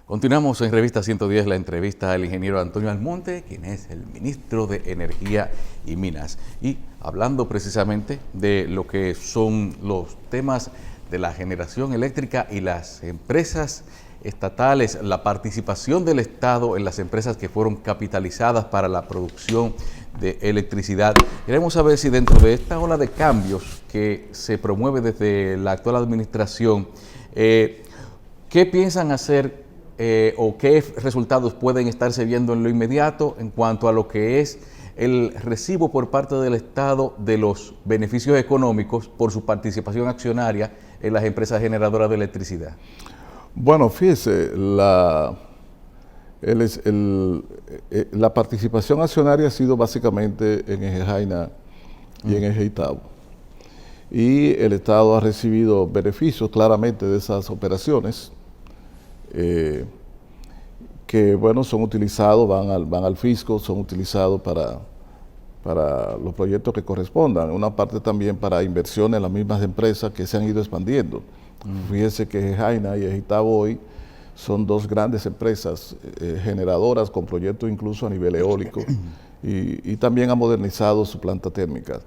Continuamos en Revista 110, la entrevista al ingeniero Antonio Almonte, quien es el ministro de Energía y Minas. Y hablando precisamente de lo que son los temas de la generación eléctrica y las empresas estatales, la participación del Estado en las empresas que fueron capitalizadas para la producción de electricidad. Queremos saber si dentro de esta ola de cambios que se promueve desde la actual administración, ¿qué piensan hacer o qué resultados pueden estarse viendo en lo inmediato en cuanto a lo que es el recibo por parte del Estado de los beneficios económicos por su participación accionaria en las empresas generadoras de electricidad? Bueno, fíjese, la participación accionaria ha sido básicamente en Eje Jaina y en Eje Itabo. Y el Estado ha recibido beneficios claramente de esas operaciones. Que bueno, son utilizados, van al fisco, son utilizados para los proyectos que correspondan, una parte también para inversiones en las mismas empresas que se han ido expandiendo. Fíjese que Jaina y Itabo hoy son dos grandes empresas generadoras con proyectos incluso a nivel eólico y también han modernizado su planta térmica.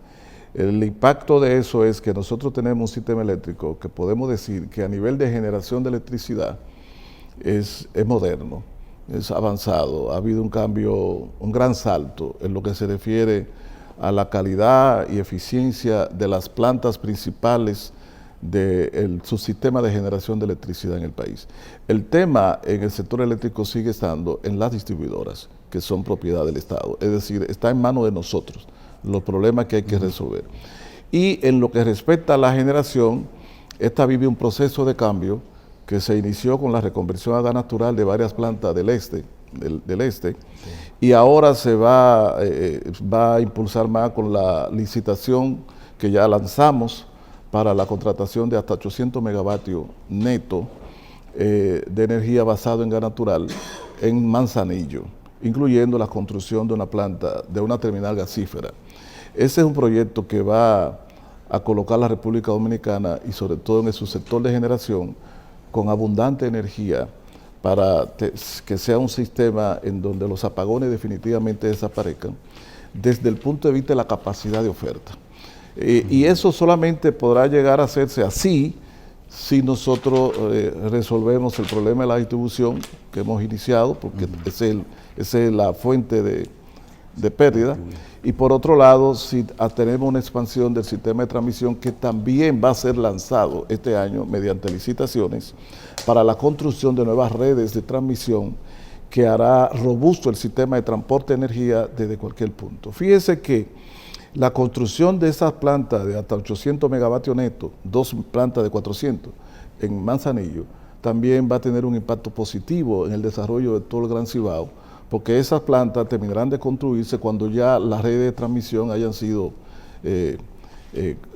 El impacto de eso es que nosotros tenemos un sistema eléctrico que podemos decir que a nivel de generación de electricidad es moderno, es avanzado, ha habido un cambio, un gran salto en lo que se refiere a la calidad y eficiencia de las plantas principales de su sistema de generación de electricidad en el país. El tema en el sector eléctrico sigue estando en las distribuidoras, que son propiedad del Estado, es decir, está en manos de nosotros los problemas que hay que resolver. Y en lo que respecta a la generación, esta vive un proceso de cambio que se inició con la reconversión a gas natural de varias plantas del este, y ahora se va a impulsar más con la licitación que ya lanzamos para la contratación de hasta 800 megavatios neto de energía basado en gas natural en Manzanillo, incluyendo la construcción de una planta, de una terminal gasífera. Ese es un proyecto que va a colocar la República Dominicana y sobre todo en su sector de generación con abundante energía para que sea un sistema en donde los apagones definitivamente desaparezcan desde el punto de vista de la capacidad de oferta. Y eso solamente podrá llegar a hacerse así si nosotros resolvemos el problema de la distribución que hemos iniciado, porque esa es la fuente de pérdida. Y por otro lado, si tenemos una expansión del sistema de transmisión que también va a ser lanzado este año mediante licitaciones para la construcción de nuevas redes de transmisión que hará robusto el sistema de transporte de energía desde cualquier punto. Fíjese que la construcción de esas plantas de hasta 800 megavatios netos, dos plantas de 400 en Manzanillo, también va a tener un impacto positivo en el desarrollo de todo el Gran Cibao, porque esas plantas terminarán de construirse cuando ya las redes de transmisión hayan sido,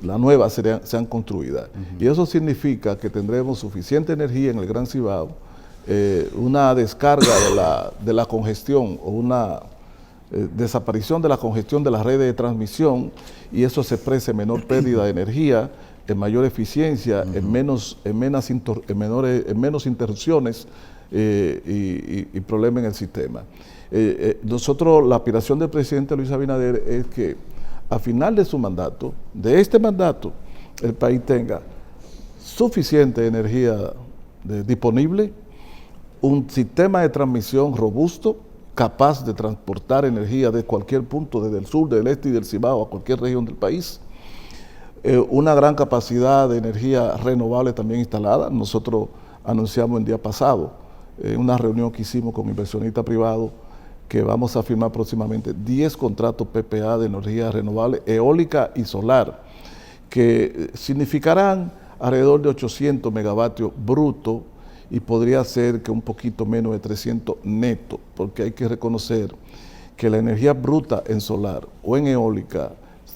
las nuevas sean construidas. Y eso significa que tendremos suficiente energía en el Gran Cibao, una descarga de la congestión o una desaparición de la congestión de las redes de transmisión, y eso se expresa en menor pérdida de energía, en mayor eficiencia, en menos interrupciones y problemas en el sistema. Nosotros, la aspiración del presidente Luis Abinader es que a final de su mandato, de este mandato, el país tenga suficiente energía disponible, un sistema de transmisión robusto, capaz de transportar energía de cualquier punto, desde el sur, del este y del Cibao a cualquier región del país, una gran capacidad de energía renovable también instalada. Nosotros anunciamos el día pasado, en una reunión que hicimos con inversionistas privados, que vamos a firmar próximamente 10 contratos PPA de energía renovable, eólica y solar, que significarán alrededor de 800 megavatios brutos y podría ser que un poquito menos de 300 neto, porque hay que reconocer que la energía bruta en solar o en eólica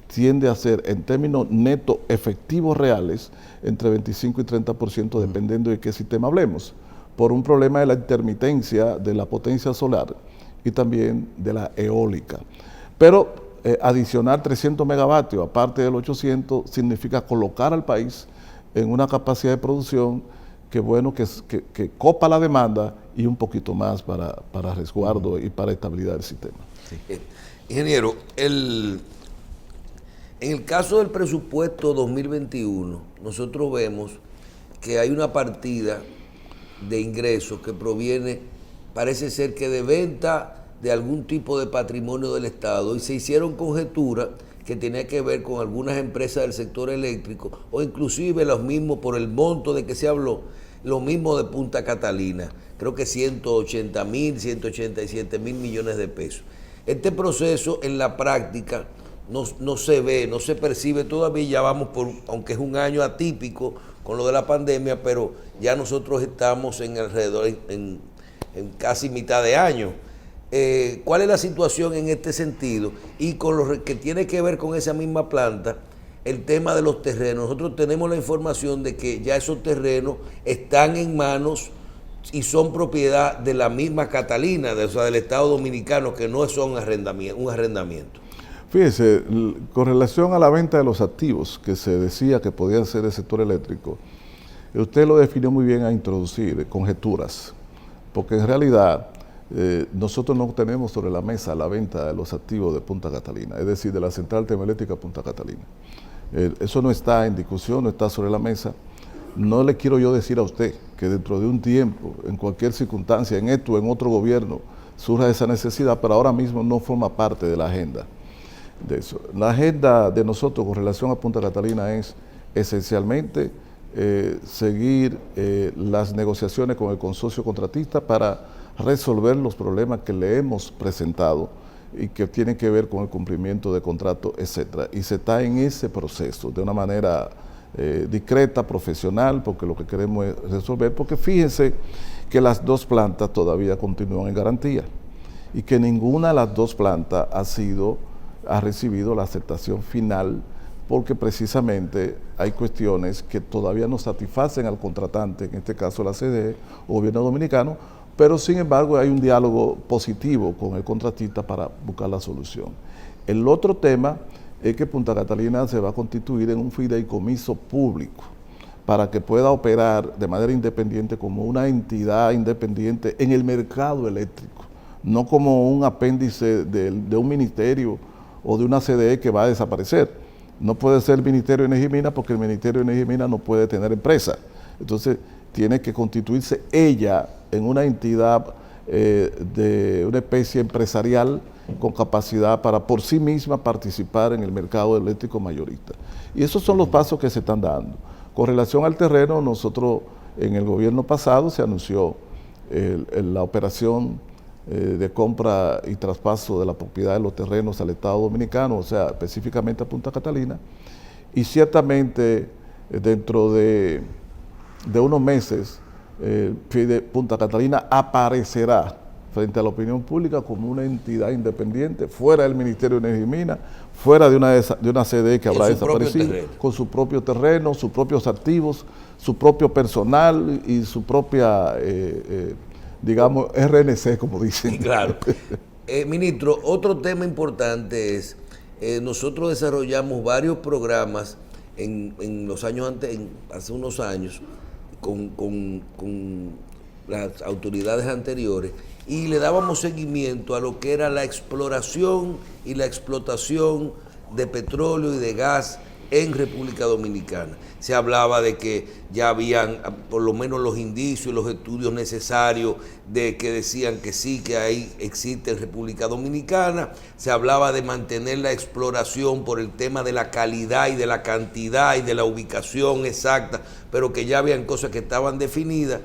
tiende a ser, en términos netos efectivos reales, entre 25 y 30%, dependiendo de qué sistema hablemos, por un problema de la intermitencia de la potencia solar y también de la eólica. Pero adicionar 300 megavatios, aparte de los 800, significa colocar al país en una capacidad de producción que bueno que copa la demanda y un poquito más para resguardo y para estabilidad del sistema. Sí. Ingeniero, en el caso del presupuesto 2021, nosotros vemos que hay una partida de ingresos que proviene, parece ser que de venta de algún tipo de patrimonio del Estado, y se hicieron conjeturas que tenía que ver con algunas empresas del sector eléctrico, o inclusive los mismos, por el monto de que se habló, lo mismo de Punta Catalina, creo que 180.000, 187.000 millones de pesos. Este proceso en la práctica no se ve, no se percibe todavía, ya vamos por, aunque es un año atípico con lo de la pandemia, pero ya nosotros estamos en alrededor, en casi mitad de año. ¿Cuál es la situación en este sentido? Y con lo que tiene que ver con esa misma planta, el tema de los terrenos. Nosotros tenemos la información de que ya esos terrenos están en manos y son propiedad de la misma Catalina, o sea, del Estado Dominicano, que no son un arrendamiento. Fíjese, con relación a la venta de los activos que se decía que podían ser del sector eléctrico, usted lo definió muy bien a introducir, conjeturas, porque en realidad nosotros no tenemos sobre la mesa la venta de los activos de Punta Catalina, es decir, de la central termoeléctrica Punta Catalina. Eso no está en discusión, no está sobre la mesa. No le quiero yo decir a usted que dentro de un tiempo, en cualquier circunstancia, en esto o en otro gobierno, surja esa necesidad, pero ahora mismo no forma parte de la agenda de eso. La agenda de nosotros con relación a Punta Catalina es esencialmente seguir las negociaciones con el consorcio contratista para resolver los problemas que le hemos presentado y que tienen que ver con el cumplimiento de contrato, etcétera. Y se está en ese proceso de una manera discreta, profesional, porque lo que queremos es resolver, porque fíjense que las dos plantas todavía continúan en garantía y que ninguna de las dos plantas ha recibido la aceptación final, porque precisamente hay cuestiones que todavía no satisfacen al contratante, en este caso la CDE o gobierno dominicano, pero sin embargo hay un diálogo positivo con el contratista para buscar la solución. El otro tema es que Punta Catalina se va a constituir en un fideicomiso público para que pueda operar de manera independiente como una entidad independiente en el mercado eléctrico, no como un apéndice de un ministerio o de una CDE que va a desaparecer. No puede ser el Ministerio de Energía y Minas porque el Ministerio de Energía y Minas no puede tener empresa. Entonces tiene que constituirse ella en una entidad de una especie empresarial con capacidad para por sí misma participar en el mercado eléctrico mayorista. Y esos son los pasos que se están dando. Con relación al terreno, nosotros en el gobierno pasado se anunció la operación de compra y traspaso de la propiedad de los terrenos al Estado Dominicano, o sea, específicamente a Punta Catalina, y ciertamente dentro de unos meses Punta Catalina aparecerá frente a la opinión pública como una entidad independiente, fuera del Ministerio de Energía y Minas, fuera de una CDE que habrá desaparecido, con su propio terreno, sus propios activos, su propio personal y su propia, digamos, RNC, como dicen. Claro. Ministro, otro tema importante es, nosotros desarrollamos varios programas en los años hace unos años, con las autoridades anteriores, y le dábamos seguimiento a lo que era la exploración y la explotación de petróleo y de gas en República Dominicana. Se hablaba de que ya habían por lo menos los indicios, los estudios necesarios de que decían que sí, que ahí existe en República Dominicana. Se hablaba de mantener la exploración por el tema de la calidad y de la cantidad y de la ubicación exacta, pero que ya habían cosas que estaban definidas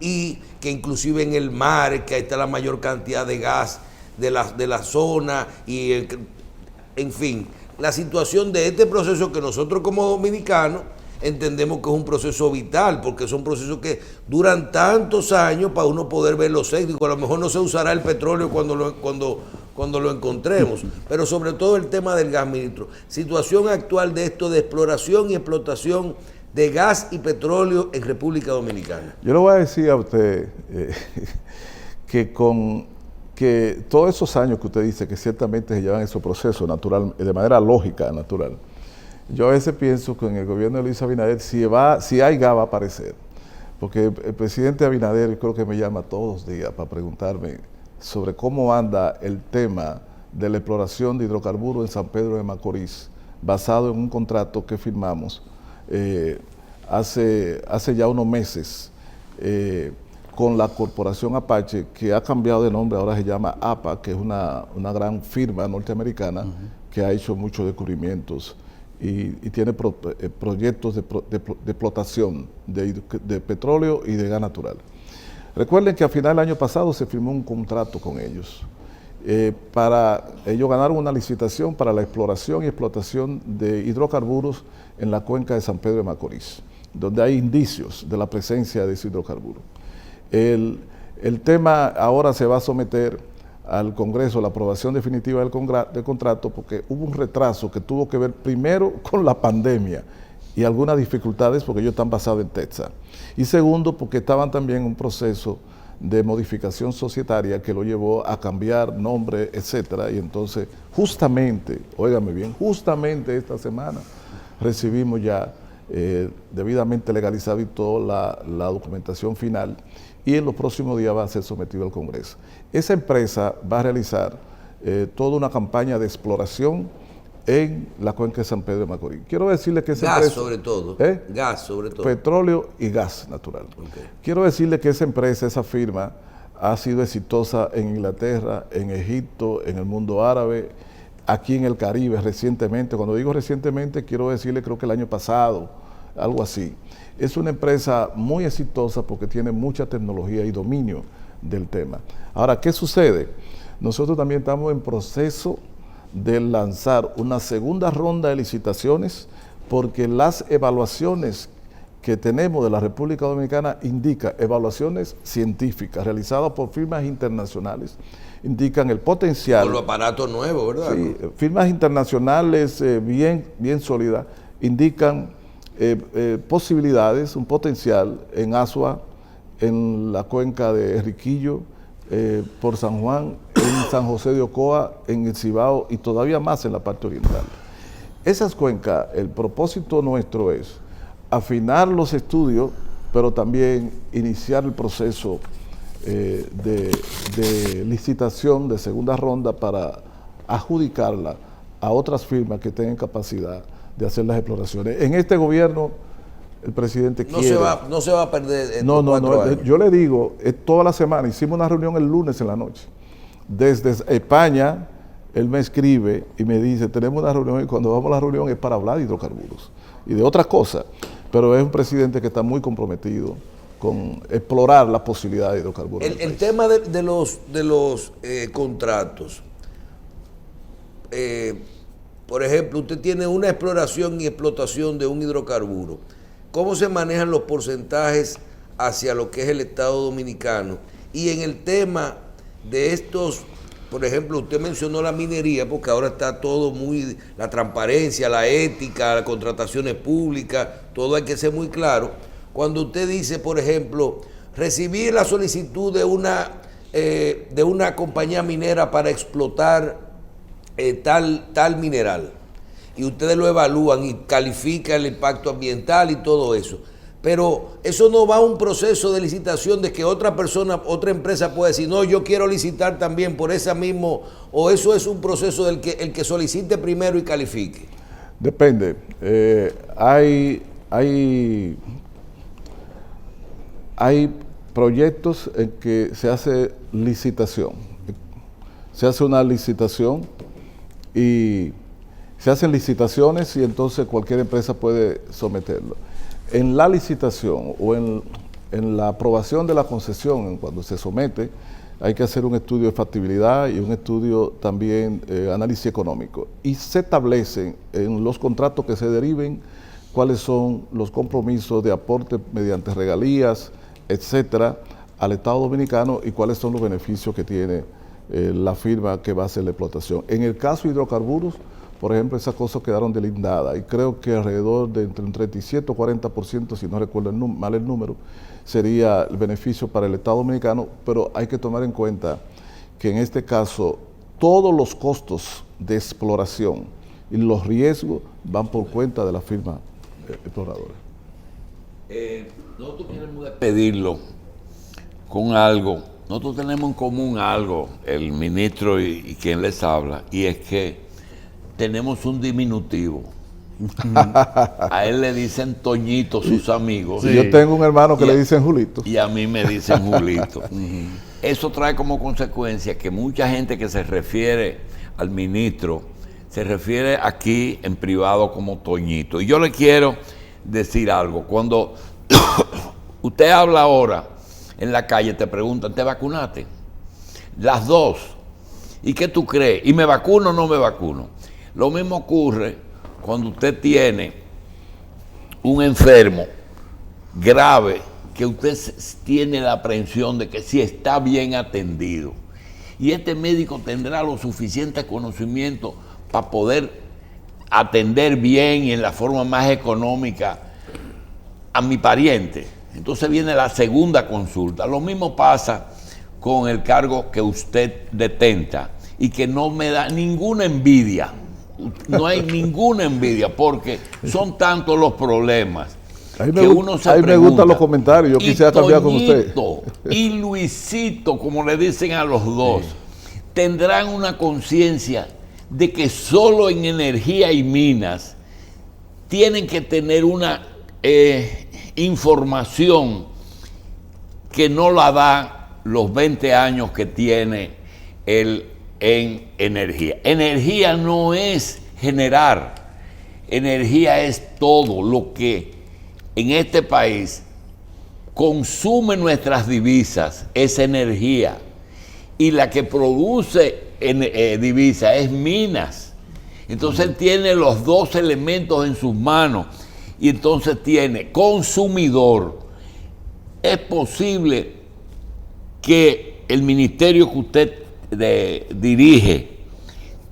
y que inclusive en el mar, que ahí está la mayor cantidad de gas de la zona y en fin, la situación de este proceso que nosotros como dominicanos entendemos que es un proceso vital, porque son procesos que duran tantos años para uno poder ver los éxitos. A lo mejor no se usará el petróleo cuando lo encontremos, pero sobre todo el tema del gas, ministro. Situación actual de esto de exploración y explotación de gas y petróleo en República Dominicana. Yo le voy a decir a usted que todos esos años que usted dice que ciertamente se llevan esos procesos natural, de manera lógica, natural. Yo a veces pienso que en el gobierno de Luis Abinader, si hay gas va a aparecer, porque el presidente Abinader creo que me llama todos los días para preguntarme sobre cómo anda el tema de la exploración de hidrocarburos en San Pedro de Macorís, basado en un contrato que firmamos hace ya unos meses con la Corporación Apache, que ha cambiado de nombre, ahora se llama APA, que es una gran firma norteamericana que ha hecho muchos descubrimientos y tiene proyectos de explotación de petróleo y de gas natural. Recuerden que a final del año pasado se firmó un contrato con ellos. Ellos ganaron una licitación para la exploración y explotación de hidrocarburos en la cuenca de San Pedro de Macorís, donde hay indicios de la presencia de ese hidrocarburo. El tema ahora se va a someter al Congreso, la aprobación definitiva del contrato, porque hubo un retraso que tuvo que ver primero con la pandemia y algunas dificultades porque ellos están basados en Texas. Y segundo, porque estaban también en un proceso de modificación societaria que lo llevó a cambiar nombre, etcétera. Y entonces, justamente, óigame bien, justamente esta semana recibimos ya debidamente legalizado y toda la documentación final, y en los próximos días va a ser sometido al Congreso. Esa empresa va a realizar toda una campaña de exploración en la cuenca de San Pedro de Macorís. Quiero decirle que esa gas empresa, sobre todo, gas sobre todo. Petróleo y gas natural. Okay. Quiero decirle que esa empresa, esa firma, ha sido exitosa en Inglaterra, en Egipto, en el mundo árabe, aquí en el Caribe recientemente. Cuando digo recientemente, quiero decirle, creo que el año pasado, algo así. Es una empresa muy exitosa porque tiene mucha tecnología y dominio del tema. Ahora, ¿qué sucede? Nosotros también estamos en proceso de lanzar una segunda ronda de licitaciones, porque las evaluaciones que tenemos de la República Dominicana indican, evaluaciones científicas realizadas por firmas internacionales, indican el potencial. Con los aparatos nuevos, ¿verdad? Sí, firmas internacionales bien sólidas, indican posibilidades, un potencial en Asua, en la cuenca de Enriquillo, por San Juan, en San José de Ocoa, en el Cibao y todavía más en la parte oriental. Esas cuencas, el propósito nuestro es afinar los estudios, pero también iniciar el proceso de licitación de segunda ronda para adjudicarla a otras firmas que tengan capacidad de hacer las exploraciones. En este gobierno, el presidente quiere... No se va a perder No, yo le digo, toda la semana, hicimos una reunión el lunes en la noche. Desde España, él me escribe y me dice, tenemos una reunión, y cuando vamos a la reunión es para hablar de hidrocarburos y de otras cosas, pero es un presidente que está muy comprometido con explorar la posibilidad de hidrocarburos. El tema de los contratos, por ejemplo, usted tiene una exploración y explotación de un hidrocarburo. ¿Cómo se manejan los porcentajes hacia lo que es el Estado Dominicano? Y en el tema de estos, por ejemplo, usted mencionó la minería, porque ahora está todo muy, la transparencia, la ética, las contrataciones públicas, todo hay que ser muy claro. Cuando usted dice, por ejemplo, recibir la solicitud de una compañía minera para explotar tal mineral, y ustedes lo evalúan y califican el impacto ambiental y todo eso, pero eso no va a un proceso de licitación de que otra persona, otra empresa puede decir, no, yo quiero licitar también por esa mismo, o eso es un proceso del que el que solicite primero y califique. Depende. Hay proyectos en que se hace licitación. Se hace una licitación y se hacen licitaciones y entonces cualquier empresa puede someterlo. En la licitación o en la aprobación de la concesión, cuando se somete, hay que hacer un estudio de factibilidad y un estudio también, análisis económico. Y se establecen en los contratos que se deriven cuáles son los compromisos de aporte mediante regalías, etcétera, al Estado Dominicano y cuáles son los beneficios que tiene la firma que va a hacer la explotación. En el caso de hidrocarburos, por ejemplo, esas cosas quedaron delindadas y creo que alrededor de entre un 37 o 40%, si no recuerdo mal el número, sería el beneficio para el Estado Dominicano, pero hay que tomar en cuenta que en este caso todos los costos de exploración y los riesgos van por cuenta de la firma exploradora. Nosotros queremos despedirlo con algo. Nosotros tenemos en común algo, el ministro y quien les habla, y es que tenemos un diminutivo. A él le dicen Toñito sus amigos. Sí. Yo tengo un hermano que le dicen Julito. Y a mí me dicen Julito. Eso trae como consecuencia que mucha gente que se refiere al ministro se refiere aquí en privado como Toñito. Y yo le quiero decir algo. Cuando usted habla ahora en la calle, te preguntan, ¿te vacunaste? Las dos. ¿Y qué tú crees? ¿Y me vacuno o no me vacuno? Lo mismo ocurre cuando usted tiene un enfermo grave, que usted tiene la aprehensión de que si está bien atendido. Y este médico tendrá los suficientes conocimientos para poder atender bien y en la forma más económica a mi pariente. Entonces viene la segunda consulta. Lo mismo pasa con el cargo que usted detenta y que no me da ninguna envidia. No hay ninguna envidia porque son tantos los problemas que uno se pregunta. Me gustan los comentarios, yo quisiera cambiar con usted. Y Luisito, como le dicen a los dos, tendrán una conciencia de que solo en energía y minas tienen que tener una información que no la da los 20 años que tiene él en energía. Energía no es generar, energía es todo lo que en este país consume nuestras divisas, es energía. Y la que produce divisas es minas. Entonces él tiene los dos elementos en sus manos y entonces tiene consumidor. Es posible que el ministerio que usted dirige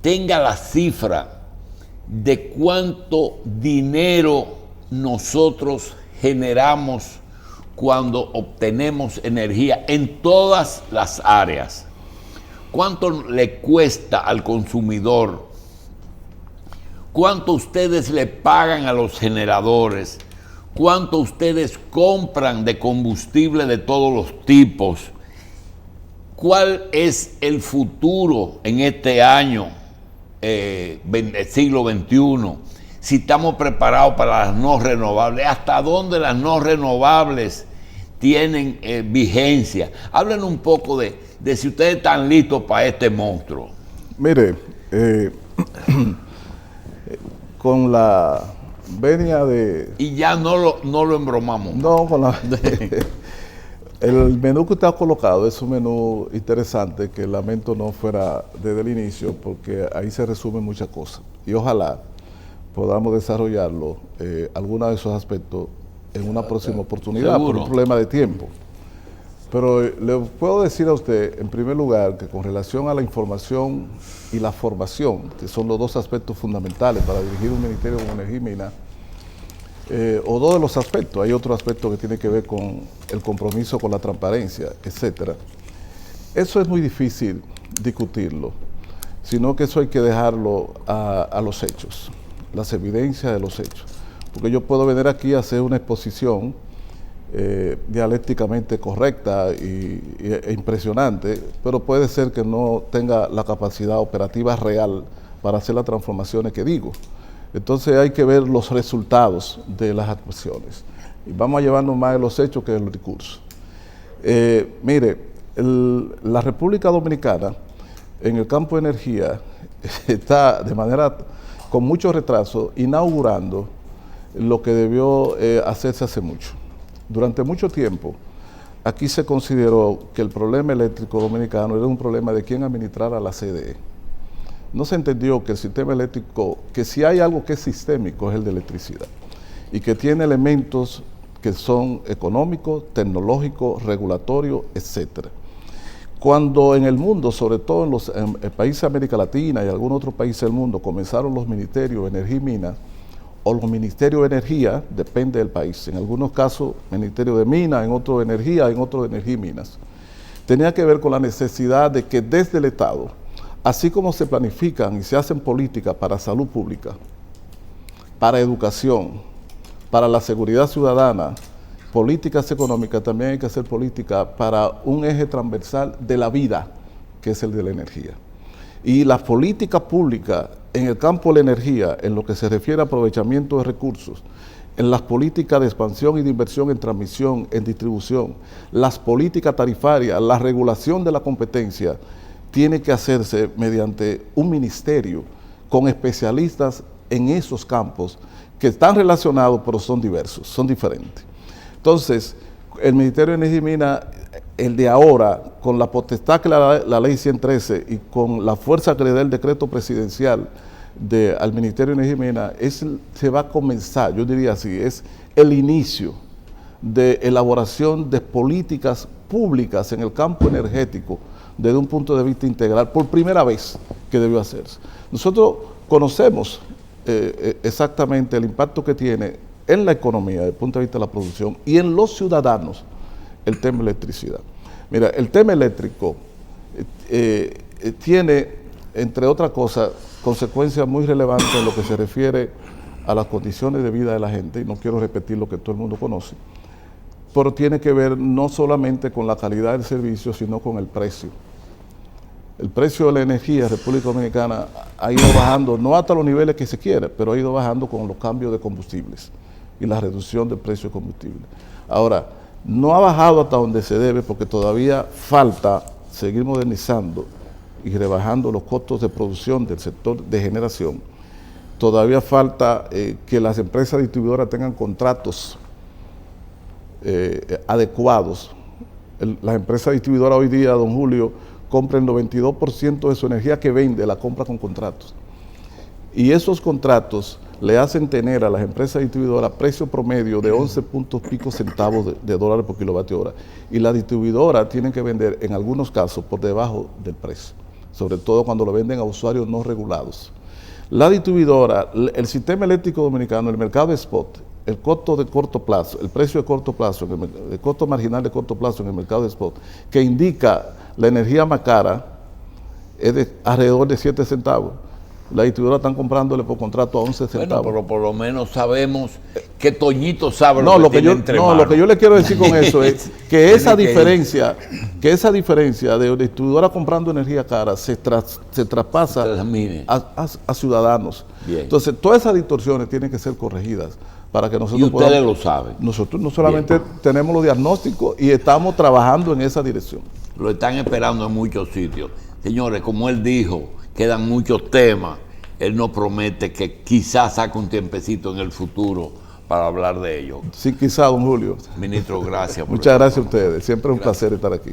tenga la cifra de cuánto dinero nosotros generamos cuando obtenemos energía en todas las áreas. ¿Cuánto le cuesta al consumidor? ¿Cuánto ustedes le pagan a los generadores? ¿Cuánto ustedes compran de combustible de todos los tipos? ¿Cuál es el futuro en este año, siglo XXI? Si estamos preparados para las no renovables, ¿hasta dónde las no renovables tienen vigencia? Hablen un poco de si ustedes están listos para este monstruo. Mire, con la venia de... Y ya no lo embromamos. No, con la... El menú que usted ha colocado es un menú interesante que lamento no fuera desde el inicio porque ahí se resumen muchas cosas y ojalá podamos desarrollarlo, algunos de esos aspectos en una próxima oportunidad. ¿Seguro? Por un problema de tiempo. Pero le puedo decir a usted, en primer lugar, que con relación a la información y la formación, que son los dos aspectos fundamentales para dirigir un ministerio como Energía y Minas, o dos de los aspectos, hay otro aspecto que tiene que ver con el compromiso con la transparencia, etcétera. Eso es muy difícil discutirlo, sino que eso hay que dejarlo a los hechos, las evidencias de los hechos. Porque yo puedo venir aquí a hacer una exposición dialécticamente correcta e impresionante, pero puede ser que no tenga la capacidad operativa real para hacer las transformaciones que digo. Entonces hay que ver los resultados de las actuaciones. Y vamos a llevarnos más de los hechos que del discurso. Mire, la República Dominicana en el campo de energía está de manera con mucho retraso inaugurando lo que debió hacerse hace mucho. Durante mucho tiempo, aquí se consideró que el problema eléctrico dominicano era un problema de quién administrara la CDE. No se entendió que el sistema eléctrico, que si hay algo que es sistémico es el de electricidad y que tiene elementos que son económicos, tecnológicos, regulatorios, etcétera. Cuando en el mundo, sobre todo en los países de América Latina y algunos otros países del mundo, comenzaron los ministerios de energía y minas, o los ministerios de energía, depende del país, en algunos casos ministerio de minas, en otros de energía, en otros de energía y minas, tenía que ver con la necesidad de que desde el Estado, así como se planifican y se hacen políticas para salud pública, para educación, para la seguridad ciudadana políticas económicas, también hay que hacer política para un eje transversal de la vida, que es el de la energía. Y las políticas públicas en el campo de la energía, en lo que se refiere a aprovechamiento de recursos, en las políticas de expansión y de inversión en transmisión, en distribución, las políticas tarifarias, la regulación de la competencia, tiene que hacerse mediante un ministerio con especialistas en esos campos que están relacionados, pero son diversos, son diferentes. Entonces, el Ministerio de Energía y Minas, el de ahora, con la potestad que la Ley 113 y con la fuerza que le da el decreto presidencial al Ministerio de Energía y Minas, se va a comenzar, yo diría así, es el inicio de elaboración de políticas públicas en el campo energético desde un punto de vista integral, por primera vez que debió hacerse. Nosotros conocemos exactamente el impacto que tiene en la economía desde el punto de vista de la producción y en los ciudadanos el tema electricidad. Mira, el tema eléctrico tiene, entre otras cosas, consecuencias muy relevantes en lo que se refiere a las condiciones de vida de la gente, y no quiero repetir lo que todo el mundo conoce, pero tiene que ver no solamente con la calidad del servicio, sino con el precio. El precio de la energía en República Dominicana ha ido bajando, no hasta los niveles que se quiere, pero ha ido bajando con los cambios de combustibles y la reducción del precio de combustible. Ahora, no ha bajado hasta donde se debe porque todavía falta seguir modernizando y rebajando los costos de producción del sector de generación. Todavía falta que las empresas distribuidoras tengan contratos adecuados. Las empresas distribuidoras hoy día, don Julio, compran el 92% de su energía que vende, la compra con contratos. Y esos contratos le hacen tener a las empresas distribuidoras precio promedio de 11 puntos pico centavos de dólares por kilovatio hora. Y la distribuidora tiene que vender, en algunos casos, por debajo del precio, sobre todo cuando lo venden a usuarios no regulados. La distribuidora, el sistema eléctrico dominicano, el mercado de spot, el costo de corto plazo, el precio de corto plazo, el costo marginal de corto plazo en el mercado de spot, que indica la energía más cara, es de alrededor de 7 centavos. La distribuidora están comprándole por contrato a 11 centavos. Bueno, pero por lo menos sabemos que Toñito sabe lo que yo le quiero decir con eso es que esa diferencia de distribuidora comprando energía cara se traspasa a ciudadanos. Bien. Entonces, todas esas distorsiones tienen que ser corregidas para que nosotros podamos. Y ustedes lo saben. Nosotros no solamente tenemos los diagnósticos y estamos trabajando en esa dirección. Lo están esperando en muchos sitios. Señores, como él dijo, quedan muchos temas. Él nos promete que quizás saque un tiempecito en el futuro para hablar de ello. Sí, quizás, don Julio. Ministro, gracias. Muchas gracias a ustedes. Siempre es un placer estar aquí.